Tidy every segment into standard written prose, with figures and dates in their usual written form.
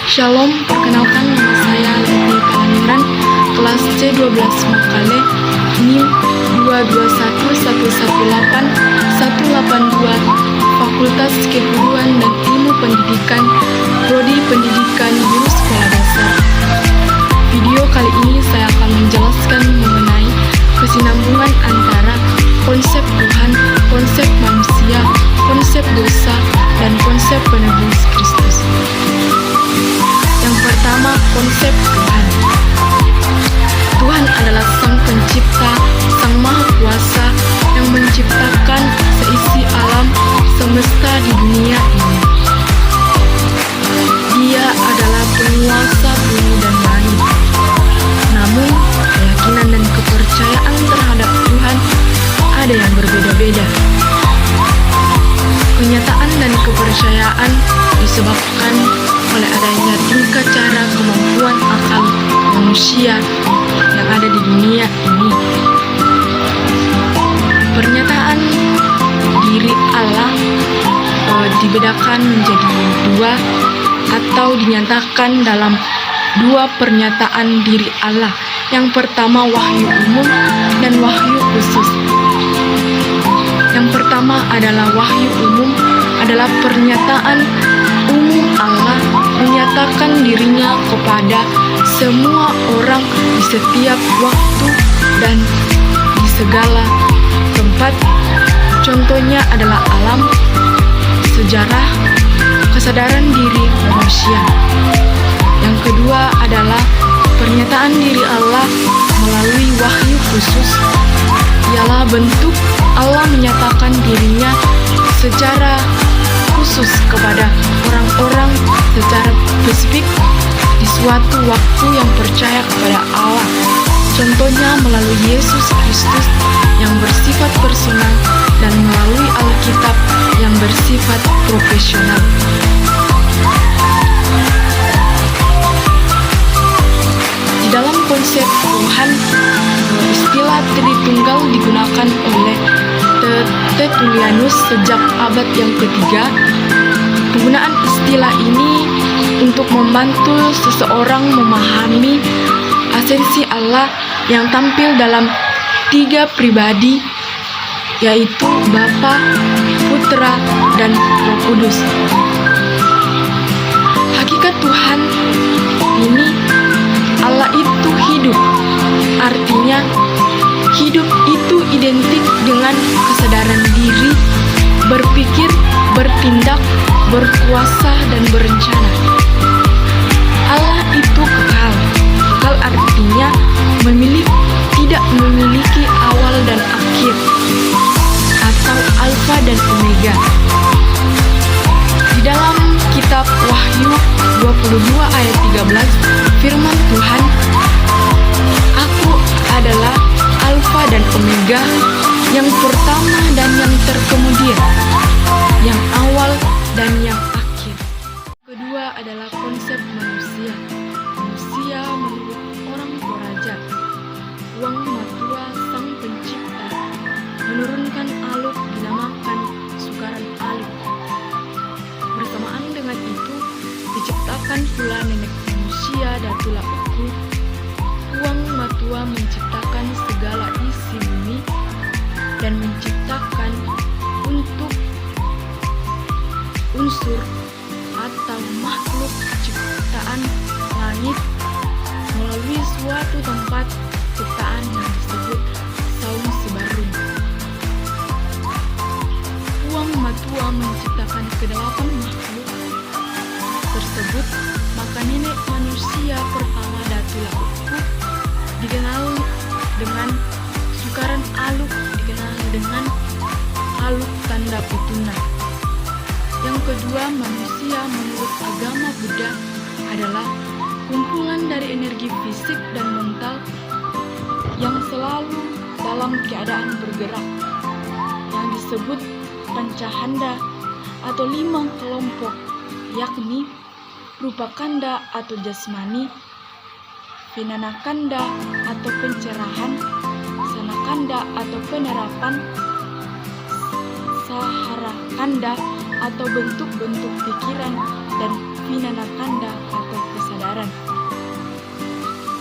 Shalom, perkenalkan nama saya Leti Palamiran, kelas C12 Makale, NIM 221118-182, Fakultas Keguruan dan Ilmu Pendidikan, Prodi Pendidikan Guru Sekolah Dasar. Video kali ini saya akan menjelaskan mengenai kesinambungan antara konsep Tuhan, konsep manusia, konsep dosa, dan konsep penebus Kristus. Yang pertama, konsep Tuhan. Tuhan adalah Sang Pencipta, Sang Maha Kuasa yang menciptakan seisi alam semesta di dunia ini. Dia adalah penguasa bumi dan langit. Namun, keyakinan dan kepercayaan terhadap Tuhan ada yang berbeda-beda. Kenyataan dan kepercayaan disebabkan oleh adanya tingkat cara kemampuan akal manusia yang ada di dunia ini. Pernyataan diri Allah dibedakan menjadi dua atau dinyatakan dalam dua pernyataan diri Allah. Yang pertama wahyu umum dan wahyu khusus. Yang pertama adalah wahyu umum, adalah pernyataan umum Allah menyatakan dirinya kepada semua orang di setiap waktu dan di segala tempat. Contohnya adalah alam, sejarah, kesadaran diri manusia. Yang kedua adalah pernyataan diri Allah melalui wahyu khusus, ialah bentuk Allah menyatakan dirinya secara khusus kepada orang-orang secara spesifik di suatu waktu yang percaya kepada Allah. Contohnya melalui Yesus Kristus yang bersifat personal dan melalui Alkitab yang bersifat profesional. Di dalam konsep Tuhan, istilah Tritunggal digunakan oleh Tertullianus sejak abad yang ketiga. Penggunaan istilah ini untuk membantu seseorang memahami esensi Allah yang tampil dalam tiga pribadi, yaitu Bapa, Putra, dan Roh Kudus. Hakikat Tuhan ini, Allah itu hidup. Artinya, hidup itu identik dengan kesadaran diri, berpikir, bertindak, berkuasa, dan berencana. Allah itu kekal. Kekal artinya tidak memiliki awal dan akhir, atau alfa dan omega. Di dalam kitab Wahyu 22 ayat 13, firman Tuhan, "Aku adalah Alfa dan Omega, yang pertama dan yang terkemudian, yang awal dan yang akhir." Kedua adalah konsep manusia. Manusia menurut orang Toraja, Wang Matua Sang Pencipta menurunkan aluk dinamakan Sukaran Aluk. Bersamaan dengan itu, diciptakan pula nenek manusia Datula Uku. Wang Matua menciptakan segala isi bumi dan menciptakan untuk unsur atau makhluk ciptaan langit melalui suatu tempat ciptaan yang disebut Saung Sibarung. Wang Matua menciptakan kedelapan makhluk tersebut, maka nenek manusia pertama Datula Uku dikenal dengan Sukaran Aluk, dikenal dengan Aluk Tanda Pituna. Yang kedua, manusia menurut agama Buddha adalah kumpulan dari energi fisik dan mental yang selalu dalam keadaan bergerak, yang disebut pancahanda atau 5 kelompok, yakni rupa kanda atau jasmani, Vinanakanda atau pencerahan, Sanakanda atau penerapan, prahara kanda atau bentuk-bentuk pikiran dan vinana kanda atau kesadaran.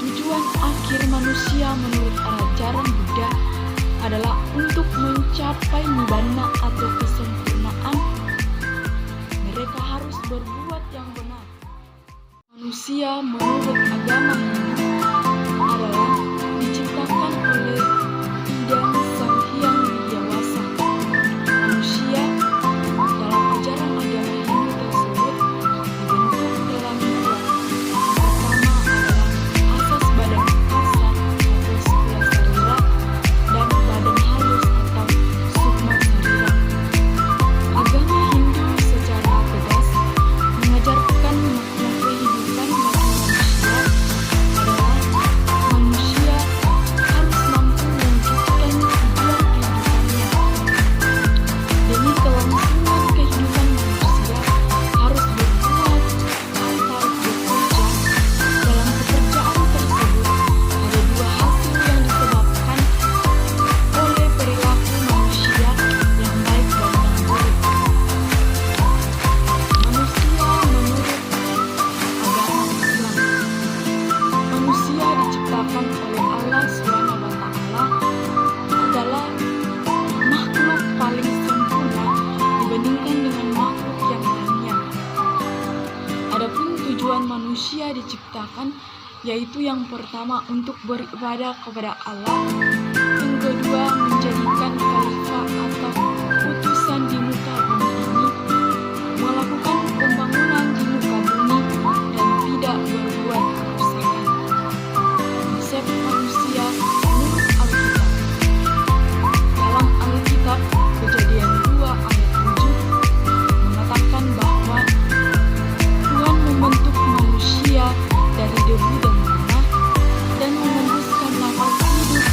Tujuan akhir manusia menurut ajaran Buddha adalah untuk mencapai nibbana atau kesempurnaan. Mereka harus berbuat yang benar. Manusia menurut agama Hindu adalah diciptakan oleh Idam Sang Hyang Widyawasa. Manusia dalam ajaran agama Hindu tersebut dibentuk dalam dua. Pertama adalah asas badan kasar atau skula sarira dan badan halus atau sukma sarira. Agama Hindu secara tegas mengajarkan makna kehidupan bagi manusia adalah manusia harus mampu mewujudkan tujuan kehidupannya. Demi kelangsungan kehidupan manusia harus berbuat atau bekerja. Dalam pekerjaan tersebut ada dua hasil yang disebabkan oleh perilaku manusia yang baik dan yang buruk. Manusia menurut agama Islam, manusia diciptakan oleh Allah SWT adalah makhluk paling sempurna dibandingkan dengan makhluk yang lainnya. Adapun tujuan manusia diciptakan yaitu yang pertama untuk beribadah kepada Allah, yang kedua menjadikan khalifah atau utusan di muka bumi ini, melakukan pembangunan di muka bumi dan tidak berbuat kerusakan. Konsep manusia menurut Alkitab. Dalam Alkitab Kejadian 2 ayat 7 mengatakan bahwa Tuhan membentuk manusia dari debu dan tanah dan mengembuskan nafas hidup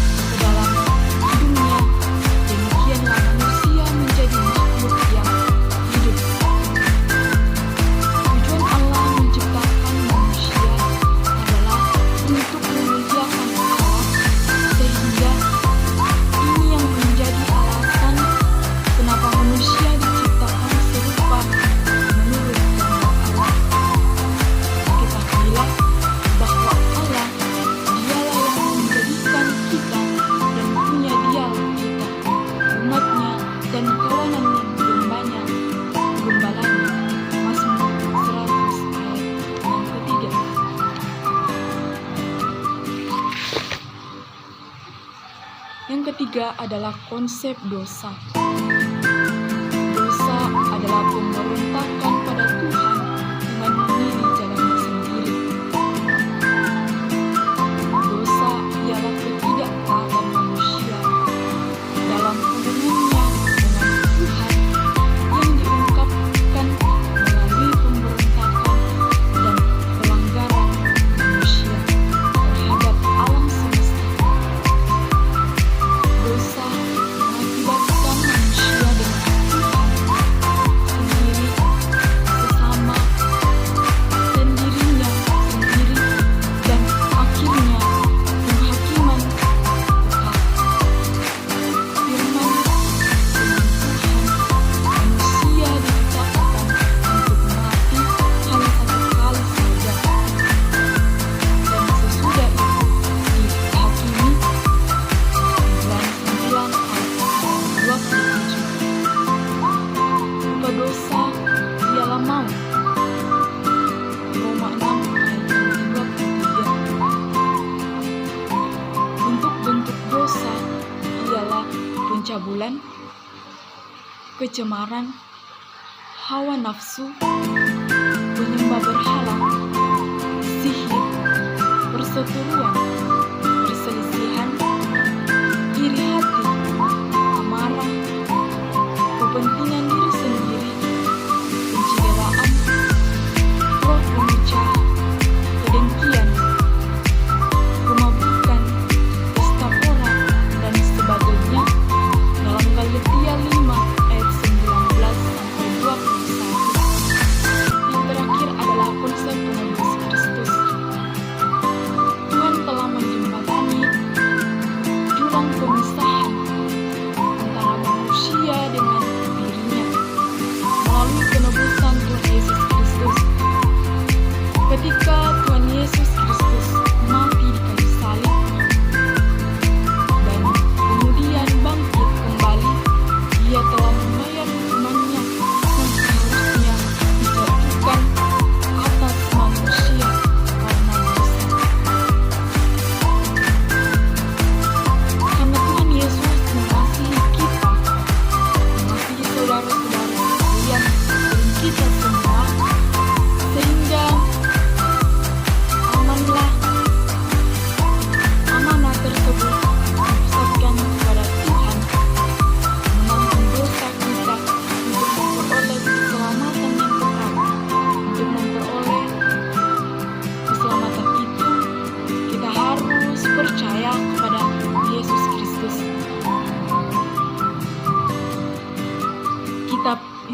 ke dalam hidungnya. Demikianlah manusia menjadi makhluk yang hidup. Tujuan Allah menciptakan manusia adalah untuk memuliakan Allah, sehingga ini yang menjadi alasan kenapa manusia diciptakan serupa menurut gambar Allah. Kita bilang bahwa Allah dialah yang menjadikan kita dan punya dialah kita, umatnya dan kawanannya, gembalanya. Mazmur 100 ayat yang ketiga. Yang ketiga adalah konsep dosa. Dosa adalah pemberontakan pada Tuhan dengan memilih jalannya sendiri. Dosa ialah ketidaktaatan manusia dalam hubungannya dengan Tuhan yang diungkapkan melalui pemberontakan dan pelanggaran manusia terhadap alam semesta. Dosa mengakibatkan manusia dengan Tuhan sendiri, sesama, dan dirinya sendiri, dan akhirnya penghakiman kekal. Firman dengan Tuhan, manusia ditetapkan untuk mati hanya satu kali saja, dan sesudah itu dihakimi. 9 ayat 27. Upah dosa ialah maut. Roma 6 ayat 23. Bentuk-bentuk dosa ialah pencabulan, kecemaran, hawa nafsu, penyembah berhala, sihir, perseteruan, perselisihan, iri hati, amarah, kepentingan diri sendiri, pencidelaan, roh pemecah, kedengkian, kemabukan, pesta pora, dan sebagainya. Dalam Galatia 5 ayat 19-21. Yang terakhir adalah konsep penebus Kristus. Tuhan telah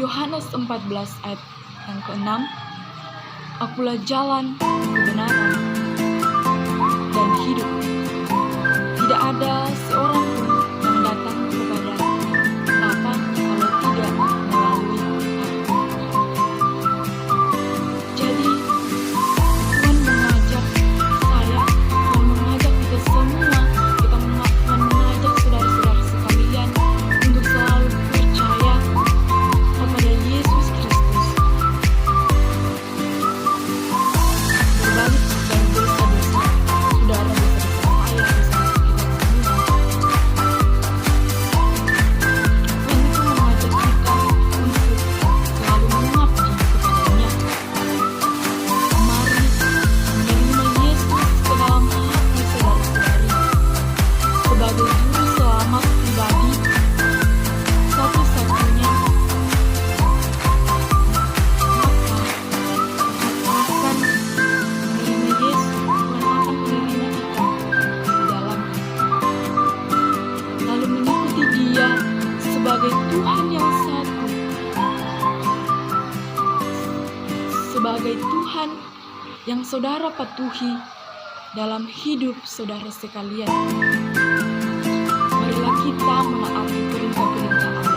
Yohanes 14 ayat yang ke-6, Akulah jalan, kebenaran, dan hidup. Tidak ada seorang pun yang datang kepada Bapa kalau tidak melalui Aku. Jadi, Tuhan mengajak saya, Tuhan mengajak kita semua, Tuhan mengajak saudara-saudara sekalian untuk selalu percaya kepada Yesus Kristus. Berbalik dari dosa-dosa saudara, dosa-dosa saya, dosa-dosa kita semua. Tuhan itu mengajak kita untuk selalu mengabdi kepadanya. Mari menerima Yesus ke dalam hati saudara-saudari sebagai juru selamat pribadi satu-satunya. Maka Tuhan akan menerima Yesus, Tuhan akan menerima kita di dalamnya, lalu mengikuti Dia sebagai Tuhan yang satu, sebagai Tuhan yang saudara patuhi dalam hidup saudara sekalian. Marilah kita menaati perintah-perintah Allah.